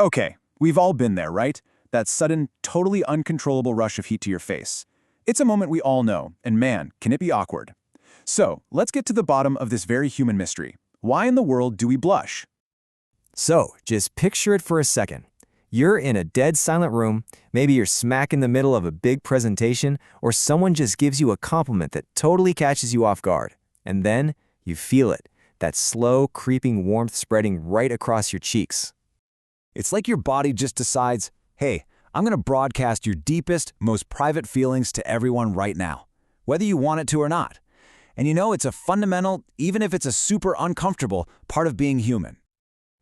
Okay, we've all been there, right? That sudden, totally uncontrollable rush of heat to your face. It's a moment we all know, and man, can it be awkward. So, let's get to the bottom of this very human mystery. Why in the world do we blush? So, just picture it for a second. You're in a dead silent room, maybe you're smack in the middle of a big presentation, or someone just gives you a compliment that totally catches you off guard. And then, you feel it, that slow, creeping warmth spreading right across your cheeks. It's like your body just decides, hey, I'm going to broadcast your deepest, most private feelings to everyone right now, whether you want it to or not. And you know, it's a fundamental, even if it's a super uncomfortable, part of being human.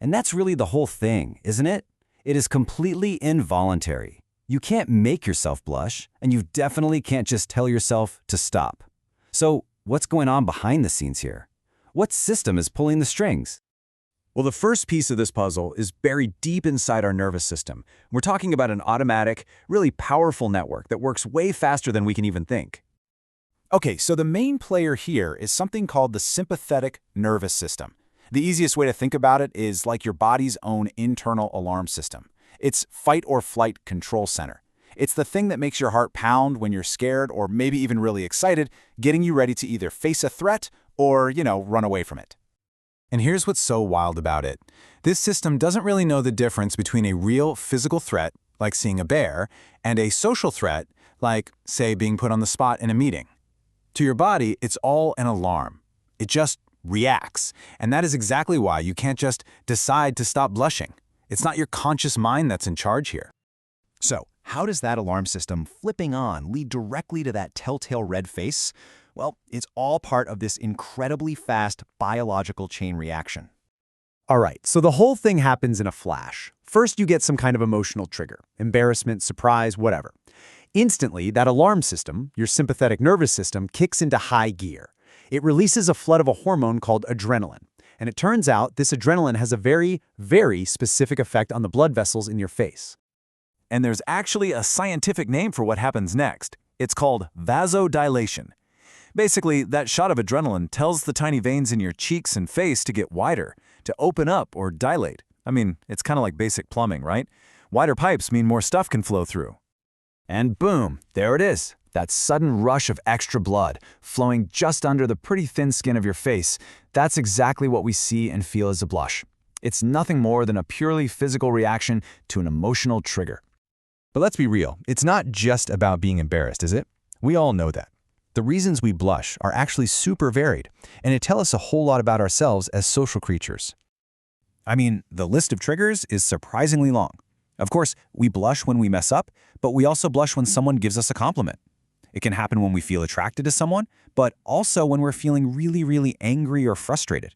And that's really the whole thing, isn't it? It is completely involuntary. You can't make yourself blush, and you definitely can't just tell yourself to stop. So, what's going on behind the scenes here? What system is pulling the strings? Well, the first piece of this puzzle is buried deep inside our nervous system. We're talking about an automatic, really powerful network that works way faster than we can even think. Okay, so the main player here is something called the sympathetic nervous system. The easiest way to think about it is like your body's own internal alarm system. It's fight or flight control center. It's the thing that makes your heart pound when you're scared or maybe even really excited, getting you ready to either face a threat or, run away from it. And here's what's so wild about it. This system doesn't really know the difference between a real physical threat, like seeing a bear, and a social threat, like, say, being put on the spot in a meeting. To your body, it's all an alarm. It just reacts. And that is exactly why you can't just decide to stop blushing. It's not your conscious mind that's in charge here. So, how does that alarm system flipping on lead directly to that telltale red face? Well, it's all part of this incredibly fast biological chain reaction. All right, so the whole thing happens in a flash. First, you get some kind of emotional trigger, embarrassment, surprise, whatever. Instantly, that alarm system, your sympathetic nervous system, kicks into high gear. It releases a flood of a hormone called adrenaline. And it turns out this adrenaline has a very, very specific effect on the blood vessels in your face. And there's actually a scientific name for what happens next. It's called vasodilation. Basically, that shot of adrenaline tells the tiny veins in your cheeks and face to get wider, to open up or dilate. I mean, it's kind of like basic plumbing, right? Wider pipes mean more stuff can flow through. And boom, there it is. That sudden rush of extra blood flowing just under the pretty thin skin of your face. That's exactly what we see and feel as a blush. It's nothing more than a purely physical reaction to an emotional trigger. But let's be real, it's not just about being embarrassed, is it? We all know that. The reasons we blush are actually super varied, and they tell us a whole lot about ourselves as social creatures. I mean, the list of triggers is surprisingly long. Of course, we blush when we mess up, but we also blush when someone gives us a compliment. It can happen when we feel attracted to someone, but also when we're feeling really, really angry or frustrated.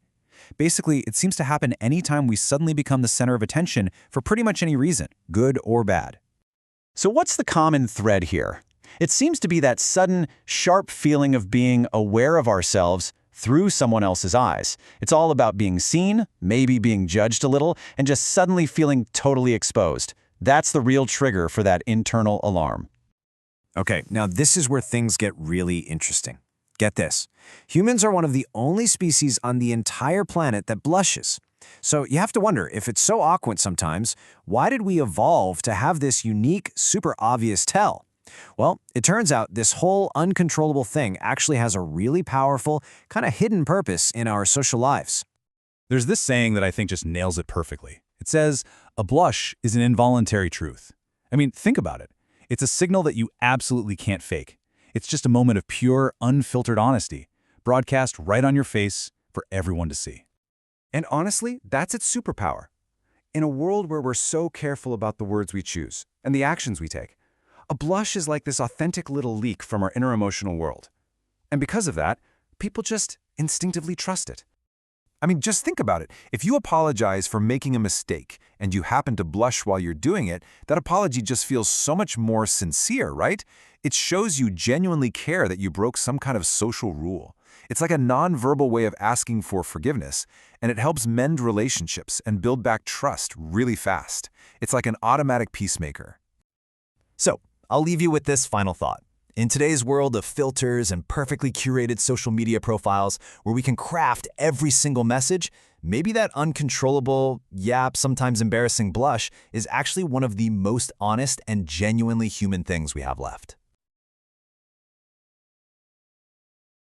Basically, it seems to happen anytime we suddenly become the center of attention for pretty much any reason, good or bad. So what's the common thread here? It seems to be that sudden, sharp feeling of being aware of ourselves through someone else's eyes. It's all about being seen, maybe being judged a little, and just suddenly feeling totally exposed. That's the real trigger for that internal alarm. Okay, now this is where things get really interesting. Get this. Humans are one of the only species on the entire planet that blushes. So you have to wonder, if it's so awkward sometimes, why did we evolve to have this unique, super obvious tell? Well, it turns out this whole uncontrollable thing actually has a really powerful, kind of hidden purpose in our social lives. There's this saying that I think just nails it perfectly. It says, a blush is an involuntary truth. I mean, think about it. It's a signal that you absolutely can't fake. It's just a moment of pure, unfiltered honesty, broadcast right on your face for everyone to see. And honestly, that's its superpower. In a world where we're so careful about the words we choose and the actions we take, a blush is like this authentic little leak from our inner emotional world. And because of that, people just instinctively trust it. I mean, just think about it. If you apologize for making a mistake and you happen to blush while you're doing it, that apology just feels so much more sincere, right? It shows you genuinely care that you broke some kind of social rule. It's like a nonverbal way of asking for forgiveness, and it helps mend relationships and build back trust really fast. It's like an automatic peacemaker. So, I'll leave you with this final thought. In today's world of filters and perfectly curated social media profiles where we can craft every single message, maybe that uncontrollable, sometimes embarrassing blush is actually one of the most honest and genuinely human things we have left.